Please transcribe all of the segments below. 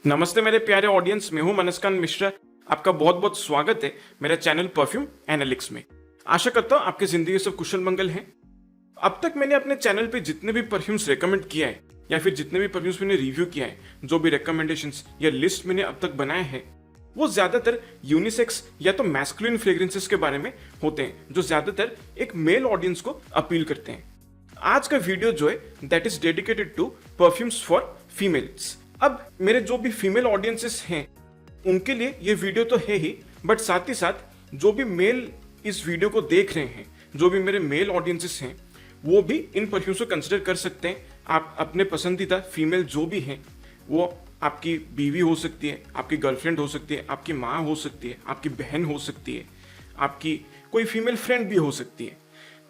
नमस्ते मेरे प्यारे ऑडियंस, मैं हूं मनस्कांत मिश्रा। आपका बहुत बहुत स्वागत है मेरे चैनल परफ्यूम एनालिटिक्स में। आशा करता हूं आपकी जिंदगी सब कुशल मंगल है। अब तक मैंने अपने चैनल पे जितने भी परफ्यूम्स रेकमेंड किया है या फिर जितने भी परफ्यूम्स मैंने रिव्यू किया है, जो भी रिकमेंडेशंस या लिस्ट मैंने अब तक बनाए हैं, वो ज्यादातर यूनिसेक्स या तो मैस्कुलिन फ्रेग्रेंसेस के बारे में होते हैं, जो ज्यादातर एक मेल ऑडियंस को अपील करते हैं। आज का वीडियो जो है that is dedicated to perfumes for females. अब मेरे जो भी फीमेल ऑडियंसेस हैं उनके लिए ये वीडियो तो है ही, बट साथ ही साथ जो भी मेल इस वीडियो को देख रहे हैं, जो भी मेरे मेल ऑडियंसेस हैं, वो भी इन परफ्यूम्स को कंसिडर कर सकते हैं। आप अपने पसंदीदा फीमेल जो भी हैं, वो आपकी बीवी हो सकती है, आपकी गर्लफ्रेंड हो सकती है, आपकी माँ हो सकती है, आपकी बहन हो सकती है, आपकी कोई फीमेल फ्रेंड भी हो सकती है।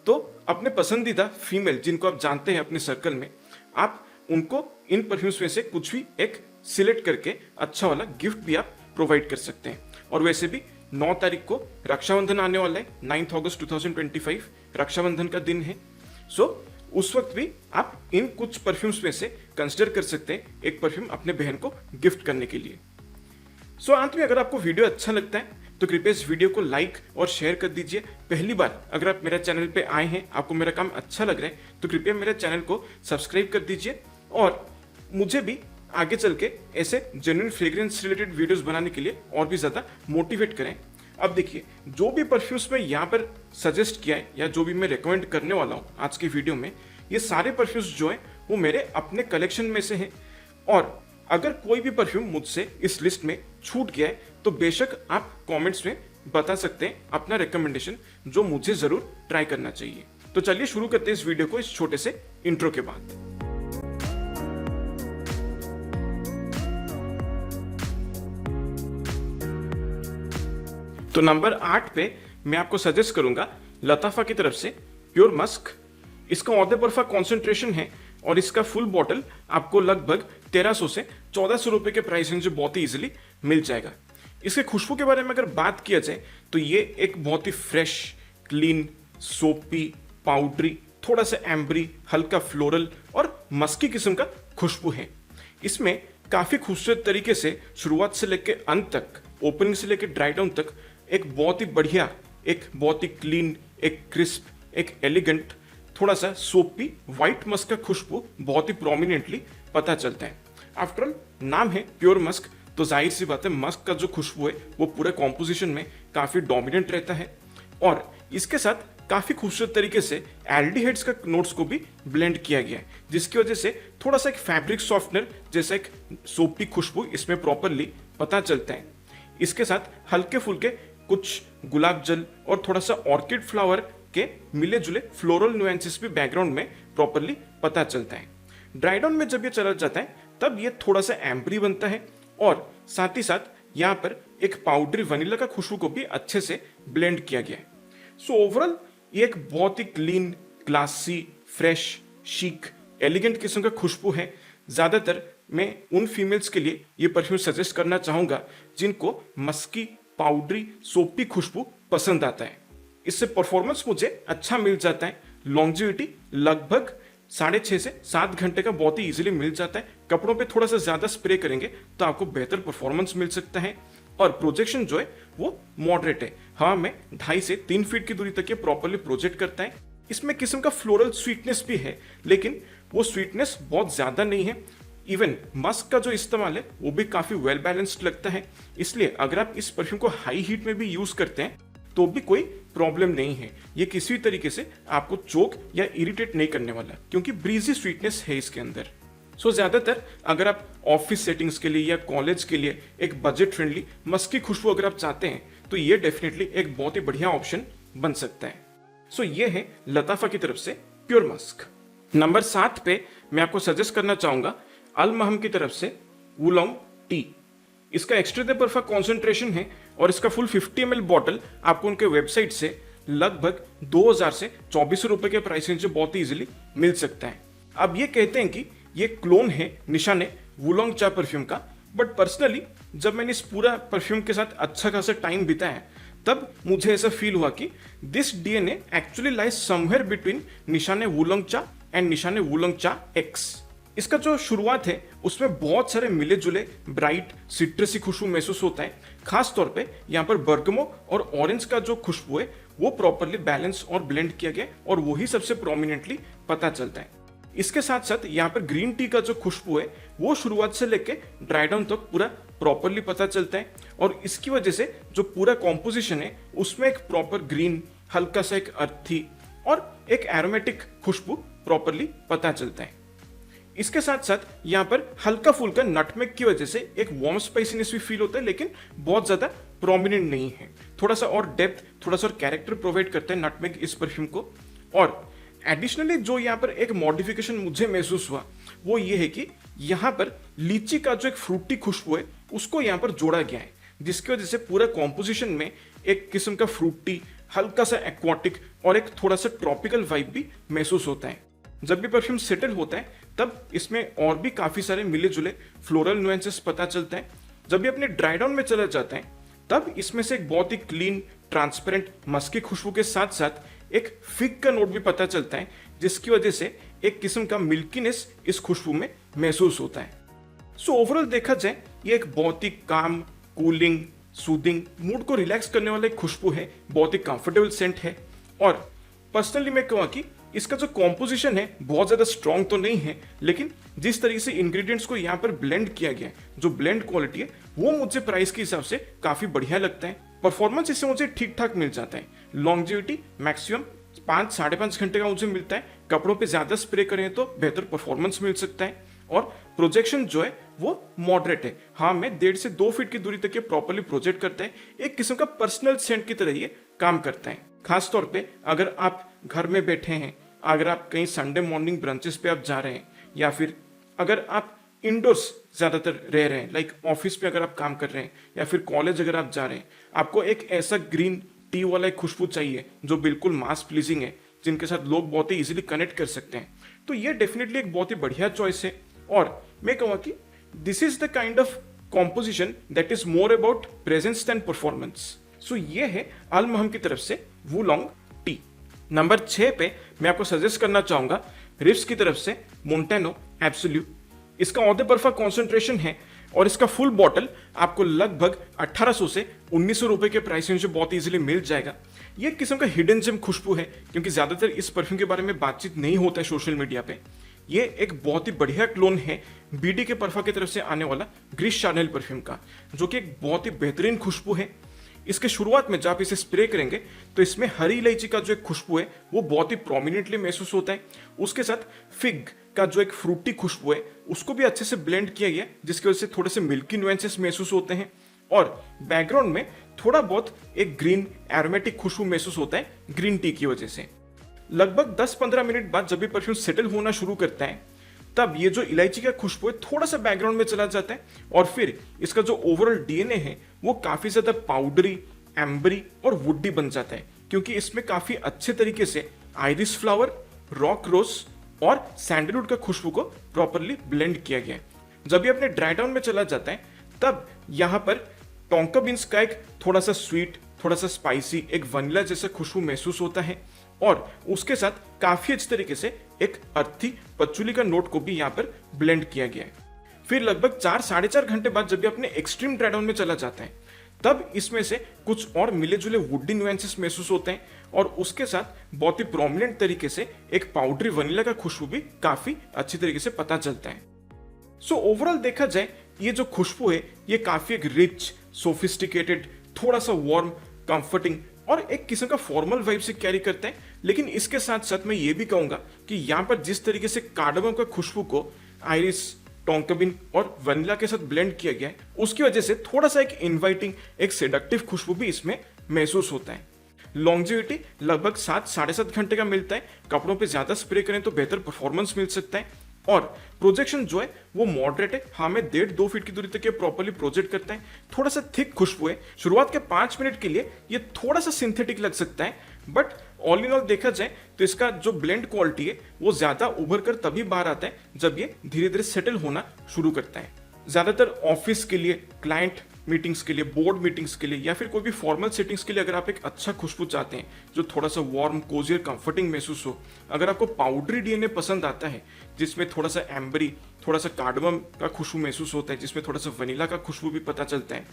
तो अपने पसंदीदा फीमेल जिनको आप जानते हैं अपने सर्कल में, आप उनको इन परफ्यूम्स में से कुछ भी एक सिलेक्ट करके अच्छा वाला गिफ्ट भी आप प्रोवाइड कर सकते हैं। और वैसे भी 9 तारीख को रक्षाबंधन आने वाला है, 9 अगस्त 2025 रक्षाबंधन का दिन है। सो उस वक्त भी आप इन कुछ परफ्यूम्स में से कंसिडर कर सकते हैं एक परफ्यूम अपने बहन को गिफ्ट करने के लिए। सो अंत में अगर आपको वीडियो अच्छा लगता है तो कृपया इस वीडियो को लाइक और शेयर कर दीजिए। पहली बार अगर आप मेरे चैनल पे आए हैं, आपको मेरा काम अच्छा लग रहा है, तो कृपया मेरे चैनल को सब्सक्राइब कर दीजिए और मुझे भी आगे चल के ऐसे जेन्युइन फ्रेग्रेंस रिलेटेड वीडियोस बनाने के लिए और भी ज़्यादा मोटिवेट करें। अब देखिए, जो भी परफ्यूम्स मैं यहाँ पर सजेस्ट किया है या जो भी मैं रिकमेंड करने वाला हूँ आज की वीडियो में, ये सारे परफ्यूम्स जो हैं वो मेरे अपने कलेक्शन में से हैं। और अगर कोई भी परफ्यूम मुझसे इस लिस्ट में छूट गया है तो बेशक आप कमेंट्स में बता सकते हैं अपना रिकमेंडेशन, जो मुझे जरूर ट्राई करना चाहिए। तो चलिए शुरू करते हैं इस वीडियो को इस छोटे से इंट्रो के बाद। तो नंबर 8 पे मैं आपको सजेस्ट करूंगा लताफा की तरफ से प्योर मस्क। इसका ऑर्डर परफा कॉन्सेंट्रेशन है और इसका फुल बॉटल आपको लगभग 1300 से 1400 रुपए के प्राइस रेंज में बहुत ही इजीली मिल जाएगा। इसके खुशबू के बारे में अगर बात किया जाए तो ये एक बहुत ही फ्रेश, क्लीन, सोपी, पाउडरी, थोड़ा सा एम्बरी, हल्का फ्लोरल और मस्की किस्म का खुशबू है। इसमें काफी खूबसूरत तरीके से शुरुआत से लेकर अंत तक, ओपनिंग से लेकर ड्राई डाउन तक एक बहुत ही बढ़िया, एक बहुत ही क्लीन, एक क्रिस्प, एक एलिगेंट, थोड़ा सा सोपी व्हाइट मस्क का खुशबू बहुत ही प्रोमिनेंटली पता चलता है। आफ्टर ऑल नाम है प्योर मस्क, तो जाहिर सी बात है मस्क का जो खुशबू है वो पूरे कॉम्पोजिशन में काफी डोमिनेंट रहता है। और इसके साथ काफी खूबसूरत तरीके से एल्डिहाइड्स का नोट्स को भी ब्लेंड किया गया है, जिसकी वजह से थोड़ा सा एक फैब्रिक सॉफ्टनर जैसा एक सोपी खुशबू इसमें प्रॉपरली पता चलता है। इसके साथ हल्के फुल्के कुछ गुलाब जल और थोड़ा सा ऑर्किड फ्लावर के मिले जुले फ्लोरल नुएंसेस भी बैकग्राउंड में प्रॉपरली पता चलता है। ड्राई डाउन में जब ये चला जाता है तब ये थोड़ा सा एम्बरी बनता है और साथ ही साथ यहाँ पर एक पाउडरी वनीला का खुशबू को भी अच्छे से ब्लेंड किया गया है। सो ओवरऑल ये एक बहुत ही clean, classy, fresh, chic, elegant किस्म का खुशबू है। ज्यादातर मैं उन फीमेल्स के लिए ये परफ्यूम सजेस्ट करना चाहूंगा जिनको मस्की, पाउडरी, सोपी खुशबू पसंद आता है। इससे परफॉर्मेंस मुझे अच्छा मिल जाता है। लॉन्जिविटी लगभग 6.5 से 7 घंटे का बहुत ही इजीली मिल जाता है। कपड़ों पे थोड़ा सा ज्यादा स्प्रे करेंगे तो आपको बेहतर परफॉर्मेंस मिल सकता है। और प्रोजेक्शन जो है वो मॉडरेट है, हवा में 2.5 से 3 फीट की दूरी तक ये प्रॉपरली प्रोजेक्ट करता है। इसमें किस्म का फ्लोरल स्वीटनेस भी है, लेकिन वो स्वीटनेस बहुत ज्यादा नहीं है। इवन मस्क का जो इस्तेमाल है वो भी काफी वेल बैलेंस्ड लगता है। इसलिए अगर आप इस परफ्यूम को हाई हीट में भी यूज करते हैं तो भी कोई प्रॉब्लम नहीं है। ये किसी भी तरीके से आपको चोक या इरिटेट नहीं करने वाला, क्योंकि ब्रीजी स्वीटनेस है इसके अंदर। सो ज्यादातर अगर आप ऑफिस सेटिंग्स के लिए या कॉलेज के लिए एक बजट फ्रेंडली मस्की खुशबू अगर आप चाहते हैं तो ये डेफिनेटली एक बहुत ही बढ़िया ऑप्शन बन सकता है। सो ये है लताफा की तरफ से प्योर मस्क। नंबर 7 पे मैं आपको सजेस्ट करना चाहूंगा अल महम की तरफ से वुलोंग टी। इसका एक्स्ट्रा दे परफा कॉन्सेंट्रेशन है और इसका फुल 50 ml बॉटल आपको उनके वेबसाइट से लगभग 2000 से 2400 रुपए के प्राइस रेंज में बहुत ही इजीली मिल सकता है। अब ये कहते हैं कि ये क्लोन है निशाने वुलोंग चा परफ्यूम का, बट पर्सनली जब मैंने इस पूरा परफ्यूम के साथ अच्छा खासा टाइम बिताया तब मुझे ऐसा फील हुआ कि this DNA actually lies somewhere between निशाने वुलोंग चा एंड निशाने वुलोंग चा एक्स। इसका जो शुरुआत है उसमें बहुत सारे मिले जुले ब्राइट सिट्रसी खुशबू महसूस होता है। खास तौर पे यहाँ पर बर्गमो और ऑरेंज का जो खुशबू है वो प्रॉपरली बैलेंस और ब्लेंड किया गया और वही सबसे प्रोमिनेंटली पता चलता है। इसके साथ साथ यहाँ पर ग्रीन टी का जो खुशबू है वो शुरुआत से लेके ड्राई डाउन तक पूरा प्रॉपरली पता चलता है और इसकी वजह से जो पूरा कॉम्पोजिशन है उसमें एक प्रॉपर ग्रीन, हल्का सा एक अर्थी और एक एरोमेटिक खुशबू प्रॉपरली पता चलता है। इसके साथ साथ यहाँ पर हल्का फुल्का नटमेग की वजह से एक वार्म स्पाइसीनेस भी फील होता है, लेकिन बहुत ज्यादा प्रोमिनेंट नहीं है। थोड़ा सा और डेप्थ, थोड़ा सा और कैरेक्टर प्रोवाइड करता है नटमेग इस परफ्यूम को। और एडिशनली जो यहाँ पर एक मॉडिफिकेशन मुझे महसूस हुआ वो ये है कि यहाँ पर लीची का जो एक फ्रूटी खुशबू है उसको यहाँ पर जोड़ा गया है, जिसकी वजह से पूरा कॉम्पोजिशन में एक किस्म का फ्रूटी, हल्का सा एक्वाटिक और एक थोड़ा सा ट्रॉपिकल वाइब भी महसूस होता है। जब भी परफ्यूम सेटल होता है तब इसमें और भी काफी सारे मिले जुले फ्लोरल नुएंसेस पता चलता है। जब भी अपने ड्राई डाउन में चला जाता है तब इसमें से एक बहुत ही क्लीन, ट्रांसपेरेंट मस्की खुशबू के साथ साथ एक फिग का नोट भी पता चलता है, जिसकी वजह से एक किस्म का मिल्कीनेस इस खुशबू में महसूस होता है। सो ओवरऑल देखा जाए ये एक बहुत ही काम, कूलिंग, सूदिंग, मूड को रिलैक्स करने वाला एक खुशबू है, बहुत ही कंफर्टेबल सेंट है। और पर्सनली मैं कहूँ कि इसका जो कॉम्पोजिशन है बहुत ज्यादा स्ट्रॉन्ग तो नहीं है, लेकिन जिस तरीके से इंग्रेडिएंट्स को यहाँ पर ब्लेंड किया गया है, जो ब्लेंड क्वालिटी है वो मुझे प्राइस के हिसाब से काफी बढ़िया लगता है। परफॉर्मेंस इससे मुझे ठीक ठाक मिल जाता है। लॉन्जेविटी मैक्सिमम 5-5.5 घंटे का मुझे मिलता है। कपड़ों पे ज्यादा स्प्रे करें तो बेहतर परफॉर्मेंस मिल सकता है और प्रोजेक्शन जो है वो मॉडरेट है। हाँ, मैं 1.5 से 2 फीट की दूरी तक ये प्रॉपरली प्रोजेक्ट करता है। एक किस्म का पर्सनल सेंट की तरह ये काम करता है। खास तौर पे अगर आप घर में बैठे हैं, अगर आप कहीं संडे मॉर्निंग ब्रंचेस पे आप जा रहे हैं, या फिर अगर आप इंडोर्स ज्यादातर रह रहे हैं, लाइक ऑफिस पे अगर आप काम कर रहे हैं या फिर कॉलेज अगर आप जा रहे हैं, आपको एक ऐसा ग्रीन टी वाला एक खुशबू चाहिए जो बिल्कुल मास प्लीजिंग है, जिनके साथ लोग बहुत ही इजीली कनेक्ट कर सकते हैं, तो ये डेफिनेटली एक बहुत ही बढ़िया चॉइस है। और मैं कहूँगा कि this is the kind of composition that is more about presence than performance. So ये है अल महम की तरफ से वूलोंग टी। नंबर 6 पे मैं आपको सजेस्ट करना चाहूंगा रिफ्स की तरफ से मोंटेनो एब्सोल्यूट। इसका ऑदे परफा कॉन्सेंट्रेशन है और इसका फुल बॉटल आपको लगभग 1800 से 1900 रुपए के प्राइस रेंज में बहुत इजीली मिल जाएगा। ये एक किस्म का हिडन जेम खुशबू है, क्योंकि ज्यादातर इस परफ्यूम के बारे में बातचीत नहीं होता है सोशल मीडिया पे। ये एक बहुत ही बढ़िया क्लोन है बीडी के परफा की तरफ से आने वाला ग्रीस शार्नेल परफ्यूम का, जो कि एक बहुत ही बेहतरीन खुशबू है। इसके शुरुआत में जब आप इसे स्प्रे करेंगे तो इसमें हरी इलायची का जो एक खुशबू है वो बहुत ही प्रोमिनेंटली महसूस होता है। उसके साथ फिग का जो एक फ्रूटी खुशबू है उसको भी अच्छे से ब्लेंड किया गया, जिसकी वजह से थोड़े से मिल्की नुएंसेस महसूस होते हैं। और बैकग्राउंड में थोड़ा बहुत एक ग्रीन एरोमेटिक खुशबू महसूस होता है ग्रीन टी की वजह से। लगभग 10-15 मिनट बाद जब भी परफ्यूम सेटल होना शुरू करता है तब ये जो इलायची का खुशबू है थोड़ा सा बैकग्राउंड में चला जाता है और फिर इसका जो ओवरऑल डीएनए है वो काफी ज्यादा पाउडरी, एम्बरी और वुडी बन जाता है, क्योंकि इसमें काफी अच्छे तरीके से आइरिस फ्लावर, रॉक रोज और सैंडलवुड का खुशबू को प्रॉपरली ब्लेंड किया गया है। जब ये अपने ड्राई डाउन में चला जाता है तब यहाँ पर टोंका बीन्स का एक थोड़ा सा स्वीट, थोड़ा सा स्पाइसी, एक वनीला जैसा खुशबू महसूस होता है और उसके साथ काफी अच्छे तरीके से एक अर्थी पचुली का नोट को भी यहाँ पर ब्लेंड किया गया है। फिर लगभग 4-4.5 घंटे बाद जब भी अपने एक्सट्रीम ड्राई डाउन में चला जाता है तब इसमें से कुछ और मिले जुले वुडी नुएंसेस महसूस होते हैं और उसके साथ बहुत ही प्रोमिनेंट तरीके से एक पाउडरी वनीला का खुशबू भी काफी अच्छी तरीके से पता चलता है। सो ओवरऑल देखा जाए ये जो खुशबू है ये काफी एक रिच, सोफिस्टिकेटेड, थोड़ा सा वार्म, कंफर्टिंग और एक किस्म का फॉर्मल वाइब से कैरी करते हैं। लेकिन इसके साथ साथ मैं ये भी कहूंगा कि यहाँ पर जिस तरीके से कार्डमम का खुशबू को आइरिस, टोंकाबिन और वनीला के साथ ब्लेंड किया गया है उसकी वजह से थोड़ा सा एक इनवाइटिंग, एक सेडक्टिव खुशबू भी इसमें महसूस होता है। लॉन्जेविटी लगभग 7-7.5 घंटे का मिलता है। कपड़ों पे ज्यादा स्प्रे करें तो बेहतर परफॉर्मेंस मिल सकता है और प्रोजेक्शन जो है वो मॉडरेट है। हाँ, मैं 1.5-2 फीट की दूरी तक ये प्रॉपरली प्रोजेक्ट करता है। थोड़ा सा थिक खुशबू है। शुरुआत के 5 मिनट के लिए ये थोड़ा सा सिंथेटिक लग सकता है, बट ऑल इन ऑल देखा जाए तो इसका जो ब्लेंड क्वालिटी है वो ज्यादा उभर कर तभी बाहर आता है जब ये धीरे धीरे सेटल होना शुरू करता है। ज्यादातर ऑफिस के लिए, क्लाइंट मीटिंग्स के लिए, बोर्ड मीटिंग्स के लिए या फिर कोई भी फॉर्मल सेटिंग्स के लिए अगर आप एक अच्छा खुशबू चाहते हैं जो थोड़ा सा वार्म, कोजी और कंफर्टिंग महसूस हो, अगर आपको पाउडरी डीएनए पसंद आता है जिसमें थोड़ा सा एम्बरी, थोड़ा सा कार्डमम का खुशबू महसूस होता है, जिसमें थोड़ा सा वनीला का खुशबू भी पता चलता है,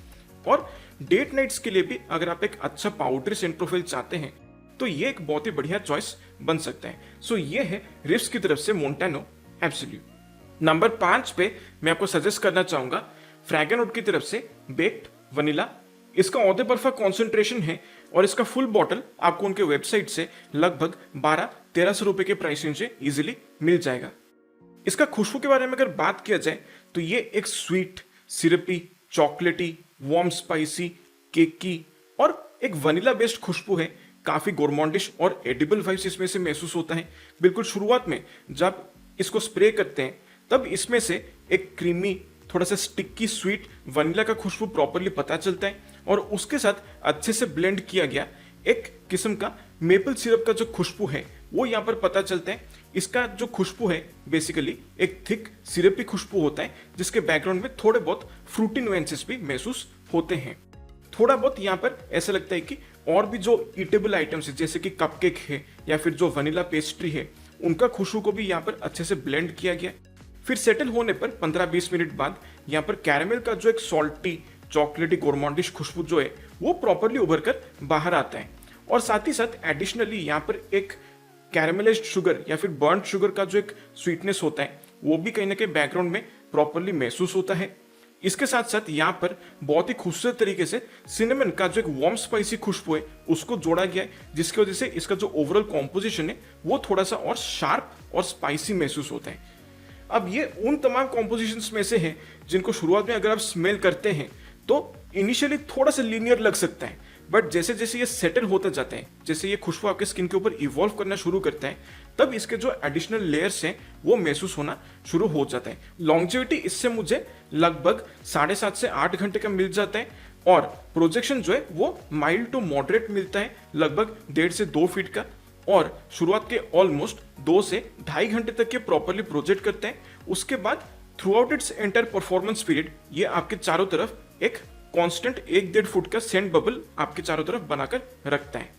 और डेट नाइट्स के लिए भी अगर आप एक अच्छा पाउडरी सेंट प्रोफाइल चाहते हैं तो ये एक बहुत ही बढ़िया चॉइस बन सकता है। सो ये है रिफ्स की तरफ से मोंटानो एब्सोल्यूट। नंबर 5 पे मैं आपको सजेस्ट करना चाहूंगा फ्रैगनवुड की तरफ से बेक्ड वनीला। इसका ऑधे बर्फा कॉन्सेंट्रेशन है और इसका फुल बॉटल आपको उनके वेबसाइट से लगभग 1200-1300 रुपए के प्राइस रेंज से इजिली मिल जाएगा। इसका खुशबू के बारे में अगर बात किया जाए तो ये एक स्वीट, सिरपी, चॉकलेटी, वार्म, स्पाइसी, केकी और एक वनीला बेस्ड खुशबू है। काफी गोरमॉन्डिश और एडिबल वाइब्स इसमें से महसूस होता है। बिल्कुल शुरुआत में जब इसको स्प्रे करते हैं तब इसमें से एक क्रीमी, थोड़ा सा स्टिकी स्वीट वनीला का खुशबू प्रॉपरली पता चलता है और उसके साथ अच्छे से ब्लेंड किया गया एक किस्म का मेपल सिरप का जो खुशबू है वो यहाँ पर पता चलता है। इसका जो खुशबू है बेसिकली एक थिक सिरपी खुशबू होता है जिसके बैकग्राउंड में थोड़े बहुत फ्रूटी नुएंसेस भी महसूस होते हैं। थोड़ा बहुत यहाँ पर ऐसा लगता है कि और भी जो ईटेबल आइटम्स है जैसे कि कपकेक है या फिर जो वनीला पेस्ट्री है उनका खुशबू को भी यहाँ पर अच्छे से ब्लेंड किया गया। फिर सेटल होने पर 15-20 मिनट बाद यहाँ पर कैरामल का जो एक सॉल्टी, चॉकलेटी, गोरमॉन्डिश खुशबू जो है वो प्रॉपरली उभर कर बाहर आता है और साथ ही साथ एडिशनली यहाँ पर एक कैरामलाइज्ड शुगर या फिर बर्न्ड शुगर का जो एक स्वीटनेस होता है वो भी कहीं ना कहीं बैकग्राउंड में प्रॉपरली महसूस होता है। इसके साथ साथ यहाँ पर बहुत ही खूबसूरत तरीके से सिनेमन का जो एक वार्म स्पाइसी खुशबू है उसको जोड़ा गया है जिसकी वजह से इसका जो ओवरऑल कॉम्पोजिशन है वो थोड़ा सा और शार्प और स्पाइसी महसूस होता है। अब ये उन तमाम कॉम्पोजिशंस में से है जिनको शुरुआत में अगर आप स्मेल करते हैं तो इनिशियली थोड़ा सा लीनियर लग सकता है, बट जैसे जैसे ये सेटल होते जाते हैं, जैसे ये खुशबू आपके स्किन के ऊपर इवॉल्व करना शुरू करता है, तब इसके जो एडिशनल लेयर्स हैं वो महसूस होना शुरू हो जाता है। लॉन्जेविटी इससे मुझे लगभग 7.5 से 8 घंटे का मिल जाता है और प्रोजेक्शन जो है वो माइल्ड टू मॉडरेट मिलता है, लगभग 1.5 से 2 फीट का, और शुरुआत के ऑलमोस्ट 2 से 2.5 घंटे तक के प्रॉपरली प्रोजेक्ट करते हैं। उसके बाद through out its entire performance period ये आपके चारों तरफ एक कांस्टेंट 1-1.5 फुट का सेंट बबल आपके चारों तरफ बनाकर रखता है।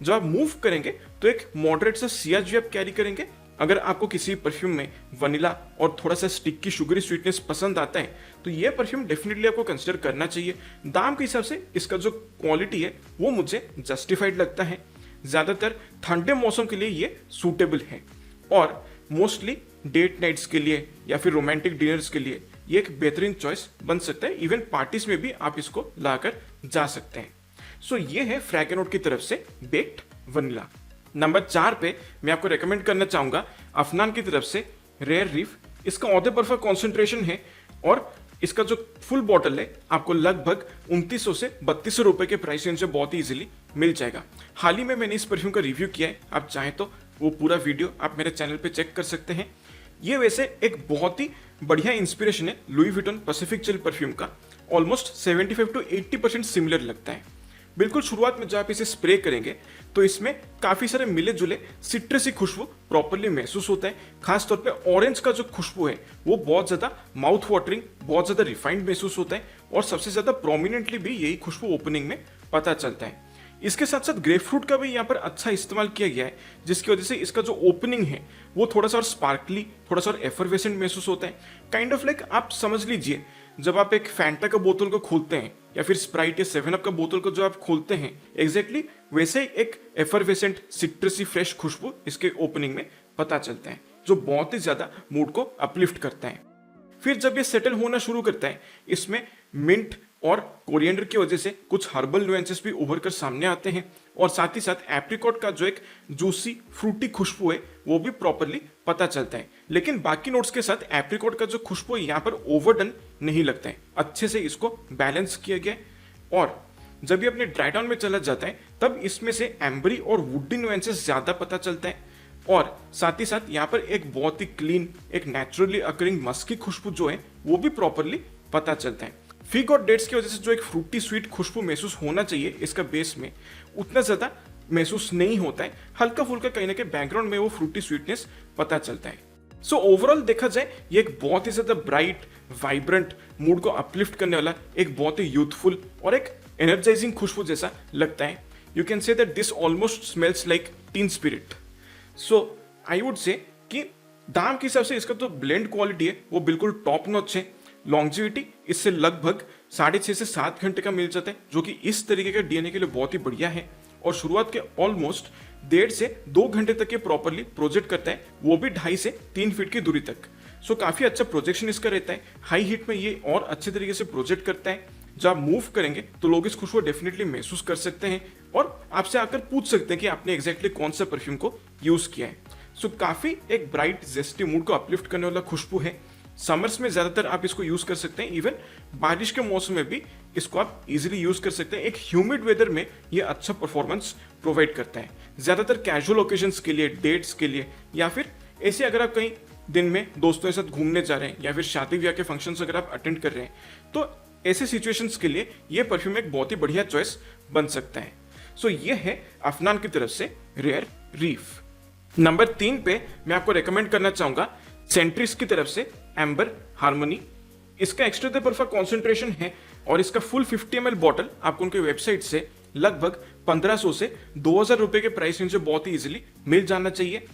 जब आप मूव करेंगे तो एक मॉडरेट सा सीआरजी आप कैरी करेंगे। अगर आपको किसी परफ्यूम में वनीला और थोड़ा सा स्टिकी शुगरी स्वीटनेस पसंद आता है तो ये परफ्यूम डेफिनेटली आपको कंसिडर करना चाहिए। दाम के हिसाब से इसका जो क्वालिटी है वो मुझे जस्टिफाइड लगता है। ज्यादातर ठंडे मौसम के लिए ये सूटेबल है और मोस्टली डेट नाइट्स के लिए या फिर रोमांटिक डिनर्स के लिए ये एक बेहतरीन चॉइस बन सकता है। इवन पार्टीज में भी आप इसको लाकर जा सकते हैं। सो ये है फ्रैगनवुड की तरफ से बेक्ड वनीला। नंबर 4 पे मैं आपको रेकमेंड करना चाहूंगा अफनान की तरफ से रेयर रीफ। इसका ऑधे बर्फा कॉन्सेंट्रेशन है और इसका जो फुल बॉटल है आपको लगभग 2900 से 3200 रुपए के प्राइस रेंज से बहुत ही इजीली मिल जाएगा। हाल ही में मैंने इस परफ्यूम का रिव्यू किया है, आप चाहें तो वो पूरा वीडियो आप मेरे चैनल पे चेक कर सकते हैं। ये वैसे एक बहुत ही बढ़िया इंस्पिरेशन है लुई विटन पैसिफिक चिल परफ्यूम का। ऑलमोस्ट 75 to 80% सिमिलर लगता है। बिल्कुल शुरुआत में जब आप इसे स्प्रे करेंगे तो इसमें काफी सारे मिले जुले सिट्रसी खुशबू प्रॉपरली महसूस होता है। खासतौर पे ऑरेंज का जो खुशबू है वो बहुत ज्यादा माउथ वाटरिंग, बहुत ज्यादा रिफाइंड महसूस होता है और सबसे ज्यादा प्रोमिनेंटली भी यही खुशबू ओपनिंग में पता चलता है। इसके साथ साथ ग्रेपफ्रूट का भी यहाँ पर अच्छा इस्तेमाल किया गया है जिसकी वजह से इसका जो ओपनिंग है वो थोड़ा सा और स्पार्कली, थोड़ा सा और एफरवेसेंट महसूस होता है। काइंड ऑफ लाइक आप समझ लीजिए जब आप एक फैंटा का बोतल को खोलते हैं या फिर स्प्राइट या 7 अप का बोतल को जो आप खोलते हैं, एग्जैक्टली वैसे ही एक एफरवेसेंट सिट्रसी फ्रेश खुशबू इसके ओपनिंग में पता चलता है जो बहुत ही ज्यादा मूड को अपलिफ्ट करता है। फिर जब ये सेटल होना शुरू करता है इसमें मिंट और कोरिएंडर की वजह से कुछ हर्बल नुएंसेस भी उभर कर सामने आते हैं और साथ ही साथ एप्रिकॉट का जो एक जूसी फ्रूटी खुशबू है वो भी प्रॉपरली पता चलता है। लेकिन बाकी नोट्स के साथ एप्रिकॉट का जो खुशबू है यहाँ पर ओवरडन नहीं लगता है, अच्छे से इसको बैलेंस किया गया है। और जब ये अपने ड्राई डाउन में चला जाता है तब इसमें से एम्बरी और वुडी नुएंसेस ज्यादा पता चलता है और साथ ही साथ यहाँ पर एक बहुत ही क्लीन, एक नेचुरली अकरिंग मस्की खुशबू जो है वो भी प्रॉपरली पता चलता है। फिग और डेट्स की वजह से जो एक फ्रूटी स्वीट खुशबू महसूस होना चाहिए इसका बेस में उतना ज्यादा महसूस नहीं होता है। हल्का फुल्का कहीं ना कहीं बैकग्राउंड में वो फ्रूटी स्वीटनेस पता चलता है। सो ओवरऑल देखा जाए ये एक बहुत ही ज्यादा ब्राइट, वाइब्रेंट, मूड को अपलिफ्ट करने वाला, एक बहुत ही यूथफुल और एक एनर्जाइजिंग खुशबू जैसा लगता है। You can say that this almost smells like tin spirit. So I would say कि दाम के हिसाब से इसका तो ब्लेंड क्वालिटी है वो बिल्कुल टॉप नॉच है। लॉन्जिविटी इससे लगभग 6.5 से 7 घंटे का मिल जाता है, जो कि इस तरीके के डीएनए के लिए बहुत ही बढ़िया है। और शुरुआत के ऑलमोस्ट 1.5 से 2 घंटे तक ये प्रॉपरली प्रोजेक्ट करता है, वो भी 2.5 से 3 फीट की दूरी तक। सो काफी अच्छा प्रोजेक्शन इसका रहता है। हाई हीट में ये और अच्छे तरीके से प्रोजेक्ट करता है। जब आप मूव करेंगे तो लोग इस खुशबू डेफिनेटली महसूस कर सकते हैं और आपसे आकर पूछ सकते हैं कि आपने एग्जैक्टली कौन सा परफ्यूम को यूज किया है। सो काफी एक ब्राइट जेस्टी मूड को अपलिफ्ट करने वाला खुशबू है। समर्स में ज्यादातर आप इसको यूज कर सकते हैं, इवन बारिश के मौसम में भी इसको आप इजीली यूज कर सकते हैं। एक ह्यूमिड वेदर में ये अच्छा परफॉर्मेंस प्रोवाइड करता है, ज्यादातर कैजुअल ओकेजन्स के लिए, डेट्स के लिए, या फिर ऐसे अगर आप कहीं दिन में दोस्तों के साथ घूमने जा रहे हैं या फिर शादी ब्याह के फंक्शंस अगर आप अटेंड कर रहे हैं, तो ऐसे सिचुएशंस के लिए ये परफ्यूम एक बहुत ही बढ़िया चॉइस बन सकता है। सो ये है अफनान की तरफ से रेयर रीफ। नंबर 3 पे मैं आपको रेकमेंड करना चाहूंगा सेंट्रिस की तरफ से एम्बर हार्मनी। इसका एक्स्ट्रा दे परफा कॉन्सेंट्रेशन है और इसका फुल 50 ml बॉटल आपको उनके वेबसाइट से लगभग 1500 से 2000 रुपए के प्राइस रेंज में बहुत ही इजीली मिल जाना चाहिए।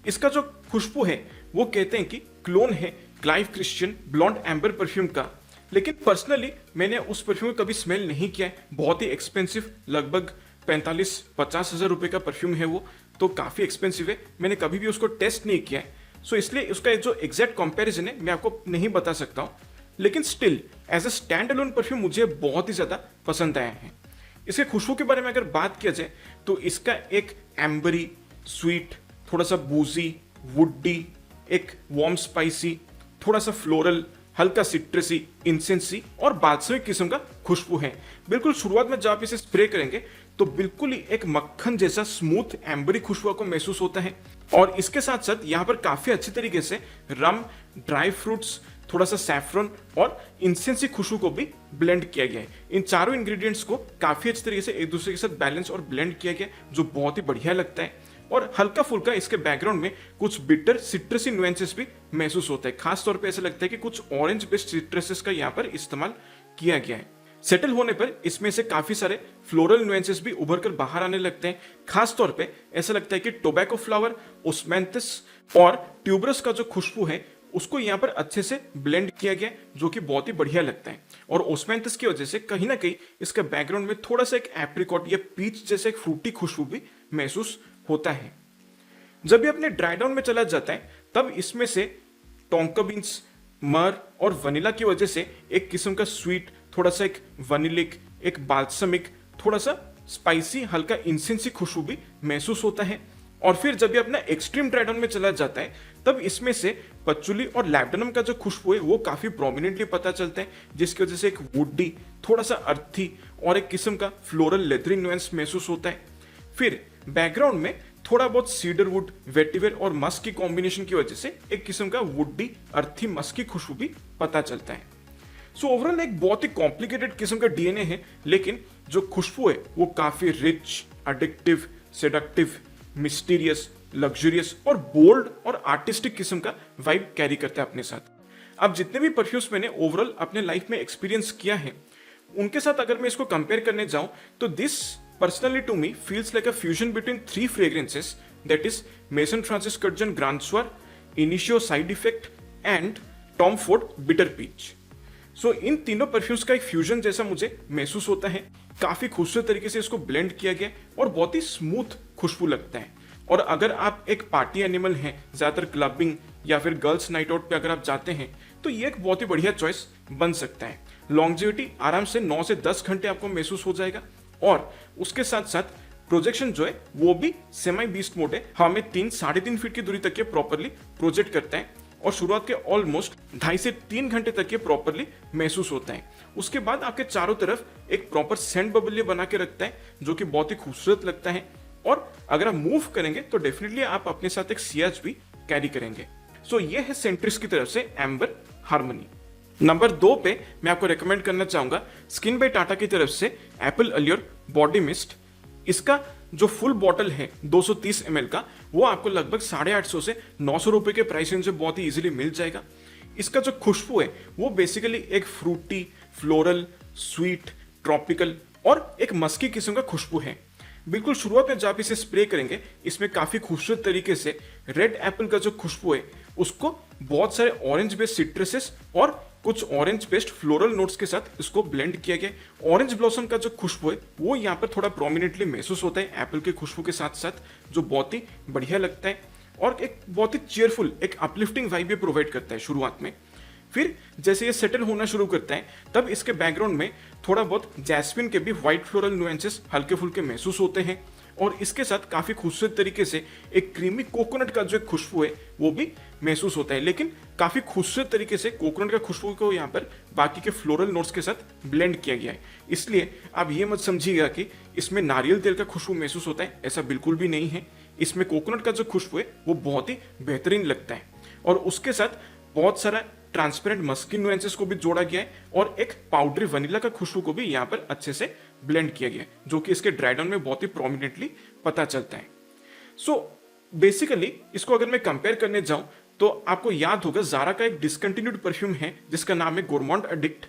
इसका जो खुशबू है वो कहते हैं कि क्लोन है Clive Christian blond amber perfume का, लेकिन पर्सनली मैंने उस परफ्यूम को कभी स्मेल नहीं किया है। बहुत ही एक्सपेंसिव, लगभग 45-50 हजार रुपए का परफ्यूम है वो, तो काफी एक्सपेंसिव है। मैंने कभी भी उसको टेस्ट नहीं किया है, सो इसलिए उसका जो एग्जैक्ट कंपैरिजन है मैं आपको नहीं बता सकता हूं, लेकिन still as a stand alone perfume मुझे बहुत ही ज्यादा पसंद आया है। इसके खुशबू के बारे में अगर बात किया जाए तो इसका एक एम्बरी, स्वीट, थोड़ा सा बूजी, वुडी, एक वार्म स्पाइसी, थोड़ा सा फ्लोरल, हल्का सिट्रसी, इंसेंसी और बादशाही किस्म का खुशबू है। बिल्कुल शुरुआत में जब आप इसे स्प्रे करेंगे तो बिल्कुल ही एक मक्खन जैसा स्मूथ एम्बरी खुशबू को महसूस होता है। और इसके साथ साथ यहाँ पर काफी अच्छी तरीके से रम, ड्राई फ्रूट्स, थोड़ा सा सैफरन और इंसेंसी खुशबू को भी ब्लेंड किया गया है। इन चारों इंग्रेडिएंट्स को काफी अच्छी तरीके से एक दूसरे के साथ बैलेंस और ब्लेंड किया गया, जो बहुत ही बढ़िया लगता है। और हल्का फुल्का इसके बैकग्राउंड में कुछ बिटर सिट्रसी नुएंसेस भी महसूस होता है। खास तौर पे ऐसा लगता है कि कुछ ऑरेंज बेस्ड सिट्रसेस का यहाँ पर इस्तेमाल किया गया है। सेटल होने पर इसमें से काफी सारे फ्लोरल नुएंसेस भी उभर कर बाहर आने लगते हैं। खास तौर पे ऐसा लगता है कि टोबैको फ्लावर, ओस्मेंथिस और ट्यूबरस का जो खुशबू है उसको यहाँ पर अच्छे से ब्लेंड किया गया, जो कि बहुत ही बढ़िया लगता है। और ओस्मेंथिस की वजह से कहीं ना कहीं इसका बैकग्राउंड में थोड़ा सा एक एप्रिकॉट या पीच जैसे एक फ्रूटी खुशबू भी महसूस होता है। जब ये अपने ड्राई डाउन में चला जाता है तब इसमें से टोंका बीन्स, मर और वनीला की वजह से एक किस्म का स्वीट, थोड़ा सा एक वनीलिक, एक बाल्समिक, थोड़ा सा स्पाइसी, हल्का इंसेंसी खुशबू भी महसूस होता है। और फिर जब ये अपना एक्सट्रीम ड्राई डाउन में चला जाता है तब इसमें से पचुली और लैब्डेनम का जो खुशबू है वो काफी प्रोमिनेंटली पता चलता है, जिसकी वजह से एक वुडी, थोड़ा सा अर्थी और एक किस्म का फ्लोरल लेदरी नुएंस महसूस होता है। फिर बैकग्राउंड में थोड़ा बहुत सीडरवुड, वेटिवर और मस्क की कॉम्बिनेशन की वजह से एक किस्म का वुडी, अर्थी, मस्क की खुशबू भी पता चलता है। सो ओवरऑल एक बहुत ही कॉम्प्लिकेटेड किस्म का डीएनए है, लेकिन जो खुशबू है वो काफी rich, addictive, seductive, mysterious, luxurious और बोल्ड और आर्टिस्टिक किस्म का वाइब कैरी करता है अपने साथ। अब जितने भी परफ्यूम्स मैंने ओवरऑल अपने लाइफ में एक्सपीरियंस किया है उनके साथ अगर मैं इसको कंपेयर करने जाऊं तो this personally to me feels like a fusion between 3 fragrances, that is Maison Francis Kurkdjian Grand Soir, Initio Side Effect and Tom Ford Bitter Peach. So इन तीनों परफ्यूम्स का एक फ्यूजन जैसा मुझे महसूस होता है। काफी खूबसूरत तरीके से इसको ब्लेंड किया गया और बहुत ही स्मूथ खुशबू लगता है। और अगर आप एक पार्टी एनिमल हैं, ज्यादातर क्लबिंग या फिर गर्ल्स नाइट आउट पे अगर आप जाते हैं तो ये एक बहुत ही बढ़िया चॉइस बन सकता है। लॉन्जिविटी आराम से 9 से 10 घंटे आपको महसूस हो जाएगा और उसके साथ साथ प्रोजेक्शन जो है वो भी सेमी बीस्ट मोड है। हमें 3-3.5 फीट की दूरी तक ये प्रॉपरली प्रोजेक्ट करता है और शुरुआत के ऑलमोस्ट 2.5 से 3 घंटे तक ये प्रॉपरली महसूस होता है। उसके बाद आपके चारों तरफ एक प्रॉपर सेंट बबल ये बना के रखता है, जो कि बहुत ही खूबसूरत लगता है। और अगर आप मूव करेंगे तो डेफिनेटली आप अपने साथ एक सियाज भी कैरी करेंगे। सो ये है सेंट्रिस की तरफ से एम्बर हार्मनी। नंबर 2 पे मैं आपको रेकमेंड करना चाहूंगा स्किन बाय टाटा की तरफ से एप्पल अल्योर बॉडी मिस्ट। इसका जो फुल बॉटल है 230 ml का वो आपको लगभग 850 से 900 रुपए के प्राइस रेंज में बहुत ही इजीली मिल जाएगा। इसका जो खुशबू है वो बेसिकली एक फ्रूटी, फ्लोरल, स्वीट, ट्रॉपिकल और एक मस्की किस्म का खुशबू है। बिल्कुल शुरुआत में जब आप इसे स्प्रे करेंगे, इसमें काफी खूबसूरत तरीके से रेड एप्पल का जो खुशबू है उसको बहुत सारे ऑरेंज बेस्ड सिट्रसेस और कुछ ऑरेंज बेस्ड फ्लोरल नोट्स के साथ इसको ब्लेंड किया गया। ऑरेंज ब्लॉसम का जो खुशबू है वो यहाँ पर थोड़ा प्रोमिनेंटली महसूस होता है एप्पल के खुशबू के साथ साथ, जो बहुत ही बढ़िया लगता है और एक बहुत ही चेयरफुल, एक अपलिफ्टिंग वाइब भी प्रोवाइड करता है शुरुआत में। फिर जैसे ये सेटल होना शुरू करता है तब इसके बैकग्राउंड में थोड़ा बहुत जैस्मिन के भी व्हाइट फ्लोरल नुएंसेस हल्के फुल्के महसूस होते हैं और इसके साथ काफी खूबसूरत तरीके से एक क्रीमी कोकोनट का जो एक खुशबू है वो भी महसूस होता है। लेकिन काफी खूबसूरत तरीके से कोकोनट का खुशबू को यहाँ पर बाकी के फ्लोरल नोट्स के साथ ब्लेंड किया गया है, इसलिए आप ये मत समझिएगा कि इसमें नारियल तेल का खुशबू महसूस होता है, ऐसा बिल्कुल भी नहीं है। इसमें कोकोनट का जो खुशबू है वो बहुत ही बेहतरीन लगता है और उसके साथ बहुत सारा ट्रांसपेरेंट मस्किन नुएंसेस को भी जोड़ा गया है और एक पाउडरी वनीला का खुशबू को भी यहाँ पर अच्छे से ब्लेंड किया गया है, जो कि इसके ड्राई डाउन में बहुत ही प्रोमिनेंटली पता चलता है। सो बेसिकली इसको अगर मैं कंपेयर करने जाऊं तो आपको याद होगा ज़ारा का एक डिसकंटिन्यूड परफ्यूम है जिसका नाम है गोरमांड एडिक्ट।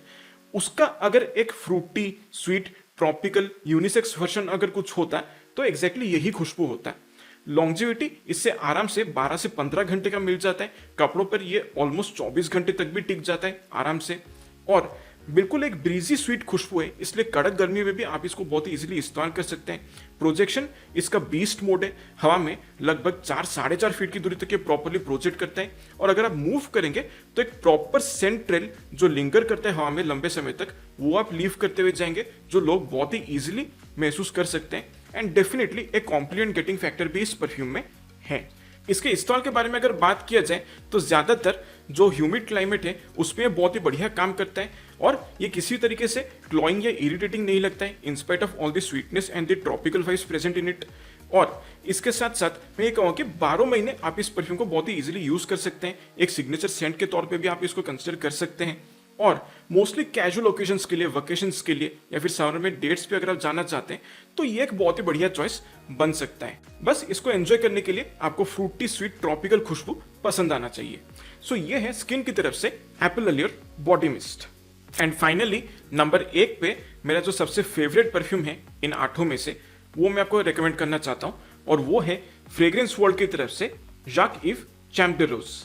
उसका अगर एक fruity, sweet, tropical, unisex version अगर कुछ होता तो एग्जैक्टली यही खुशबू होता है। लॉन्जिविटी इससे आराम से 12 से 15 घंटे का मिल जाता है, कपड़ों पर ये ऑलमोस्ट 24 घंटे तक भी टिक जाता है आराम से और बिल्कुल एक ब्रीजी स्वीट खुशबू है, इसलिए कड़क गर्मी में भी आप इसको बहुत ही इजीली इस्तेमाल कर सकते हैं। प्रोजेक्शन इसका बीस्ट मोड है, हवा में लगभग 4-4.5 फीट की दूरी तक ये प्रॉपरली प्रोजेक्ट करता है और अगर आप मूव करेंगे तो एक प्रॉपर सेंट ट्रेल जो लिंगर करता है हवा में लंबे समय तक, वो आप लीव करते हुए जाएंगे, जो लोग बहुत ही इजीली महसूस कर सकते हैं। एंड डेफिनेटली एक कॉम्प्लीमेंट गेटिंग फैक्टर भी इस परफ्यूम में है। इसके इस्तेमाल के बारे में अगर बात किया जाए तो ज्यादातर जो ह्यूमिड क्लाइमेट है उसमें बहुत ही बढ़िया काम करता है और ये किसी तरीके से क्लॉइंग या इरिटेटिंग नहीं लगता है in spite of all the sweetness and the tropical vibes present in it. और इसके साथ साथ मैं ये कहूँ कि 12 महीने आप इस परफ्यूम को बहुत ही इजीली यूज कर सकते हैं, एक सिग्नेचर सेंट के तौर पे भी आप इसको कंसिडर कर सकते हैं और मोस्टली कैजुअल ओकेजन्स के लिए, वकेशंस के लिए या फिर समर में डेट्स पे अगर आप जाना चाहते हैं तो ये एक बहुत ही बढ़िया चॉइस बन सकता है। बस इसको एंजॉय करने के लिए आपको फ्रूटी, स्वीट, ट्रॉपिकल खुशबू पसंद आना चाहिए। सो ये है स्किन की तरफ से Apple earlier body mist. And finally number 1 पे मेरा जो सबसे फेवरेट परफ्यूम है इन 8 में से, वो मैं आपको रेकमेंड करना चाहता हूँ और वो है फ्रेग्रेंस वर्ल्ड की तरफ से जैक इव चैम्प डे रोज।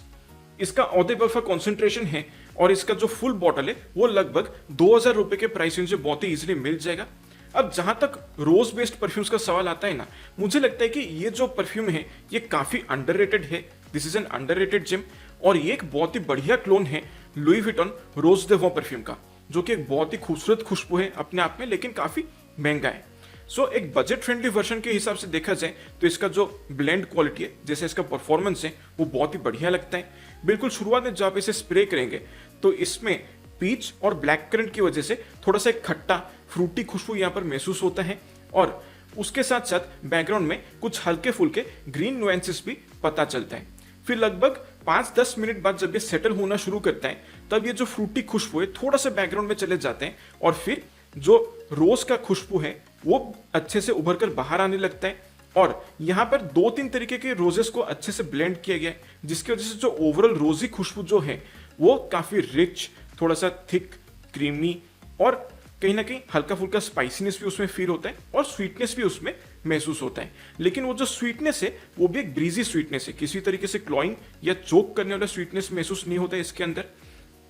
इसका ऑदे बर्फा कॉन्सेंट्रेशन है और इसका जो फुल बॉटल है वो लगभग 2000 रुपए के प्राइस रेंज में बहुत ही इजीली मिल जाएगा। अब जहां तक रोज बेस्ड परफ्यूम्स का सवाल आता है ना, मुझे लगता है कि ये जो परफ्यूम है ये काफी अंडररेटेड है। This is an underrated gem और ये एक बहुत ही बढ़िया क्लोन है लुई विटॉन रोज दे वॉ परफ्यूम का, जो कि एक बहुत ही खूबसूरत खुशबू है अपने आप में, लेकिन काफी महंगा है। सो एक बजट फ्रेंडली वर्जन के हिसाब से देखा जाए तो इसका जो ब्लेंड क्वालिटी है, जैसे इसका परफॉर्मेंस है, वो बहुत ही बढ़िया लगता है। बिल्कुल शुरुआत में जब आप इसे स्प्रे करेंगे तो इसमें पीच और ब्लैक करंट की वजह से थोड़ा सा एक खट्टा फ्रूटी खुशबू यहाँ पर महसूस होता है और उसके साथ साथ बैकग्राउंड में कुछ हल्के फुल्के ग्रीन नुएंसेस भी पता चलता है। फिर लगभग 5-10 मिनट बाद जब ये सेटल होना शुरू करता है तब ये जो फ्रूटी खुशबू है थोड़ा सा बैकग्राउंड में चले जाते हैं और फिर जो रोज का खुशबू है वो अच्छे से उभर कर बाहर आने लगता है और यहाँ पर 2-3 तरीके के रोजेस को अच्छे से ब्लेंड किया गया है, जिसकी वजह से जो ओवरऑल रोजी खुशबू जो है वो काफी रिच, थोड़ा सा थिक, क्रीमी और कहीं ना कहीं हल्का फुल्का स्पाइसीनेस भी उसमें फील होता है और स्वीटनेस भी उसमें महसूस होता है। लेकिन वो जो स्वीटनेस है वो भी एक ब्रीजी स्वीटनेस है, किसी तरीके से क्लॉइंग या चोक करने वाला स्वीटनेस महसूस नहीं होता है इसके अंदर।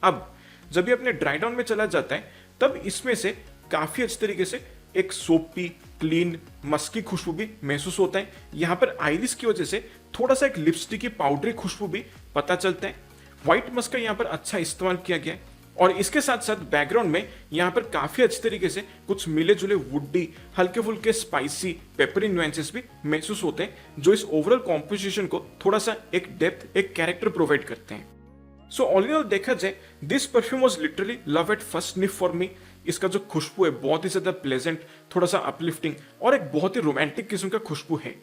अब जब ये अपने ड्राई डाउन में चला जाता है तब इसमें से काफी अच्छे तरीके से एक सोपी, क्लीन, मस्की खुशबू भी महसूस होता है। यहाँ पर आइरिस की वजह से थोड़ा सा एक लिपस्टिक की पाउडरी खुशबू भी पता चलता है। व्हाइट मस्क का यहाँ पर अच्छा इस्तेमाल किया गया है और इसके साथ साथ बैकग्राउंड में यहाँ पर काफी अच्छे तरीके से कुछ मिले जुले वुडी, हल्के फुल्के स्पाइसी, पेपरी नुएंसेस भी महसूस होते हैं, जो इस ओवरऑल कॉम्पोजिशन को थोड़ा सा एक डेप्थ, एक कैरेक्टर प्रोवाइड करते हैं। सो ऑल इन ऑल देखा जाए this perfume was literally love at first sniff for me. इसका जो खुशबू है बहुत ही ज्यादा प्लेजेंट, थोड़ा सा अपलिफ्टिंग और एक बहुत ही रोमांटिक किस्म का खुशबू है।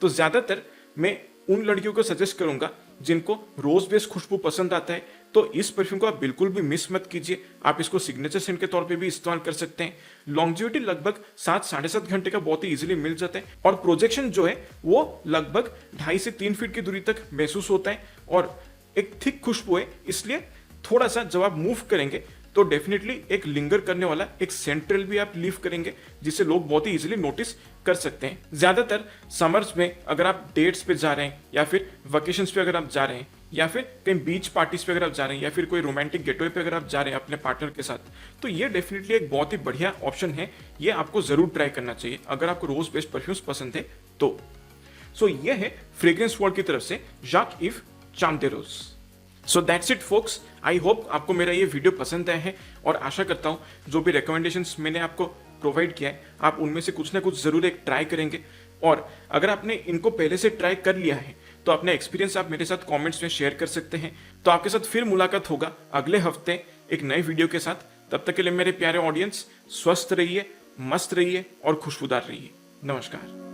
तो ज्यादातर मैं उन लड़कियों को सजेस्ट करूंगा जिनको रोज बेस्ड खुशबू पसंद आता है तो इस परफ्यूम को आप बिल्कुल भी मिस मत कीजिए। आप इसको सिग्नेचर सेंट के तौर पे भी इस्तेमाल कर सकते हैं। लॉन्जिविटी लगभग 7-7.5 घंटे का बहुत ही इजीली मिल जाता है और प्रोजेक्शन जो है वो लगभग 2.5 से 3 फीट की दूरी तक महसूस होता है और एक थिक खुशबू है, इसलिए थोड़ा सा जब आप मूव करेंगे तो डेफिनेटली एक लिंगर करने वाला एक सेंट्रल भी आप लीव करेंगे, जिसे लोग बहुत ही इजीली नोटिस कर सकते हैं। ज्यादातर समर्स में अगर आप डेट्स पे जा रहे हैं या फिर वेकेशंस पे अगर आप जा रहे हैं या फिर कहीं बीच पार्टीज पे अगर आप जा रहे हैं या फिर कोई रोमांटिक गेटवे पे अगर आप जा रहे हैं अपने पार्टनर के साथ, तो ये डेफिनेटली एक बहुत ही बढ़िया ऑप्शन है। ये आपको जरूर ट्राई करना चाहिए अगर आपको रोज बेस्ड परफ्यूम्स पसंद है तो। सो ये है फ्रेग्रेंस वर्ल्ड की तरफ से Jacques Yves Chanteros. So that's it folks, I hope आपको मेरा ये वीडियो पसंद आया है और आशा करता हूँ जो भी रिकमेंडेशंस मैंने आपको प्रोवाइड किया है आप उनमें से कुछ ना कुछ जरूर एक ट्राई करेंगे। और अगर आपने इनको पहले से ट्राई कर लिया है तो अपना एक्सपीरियंस आप मेरे साथ कमेंट्स में शेयर कर सकते हैं। तो आपके साथ फिर मुलाकात होगा अगले हफ्ते एक नए वीडियो के साथ। तब तक के लिए मेरे प्यारे ऑडियंस, स्वस्थ रहिए, मस्त रहिए और खुशबूदार रहिए। नमस्कार।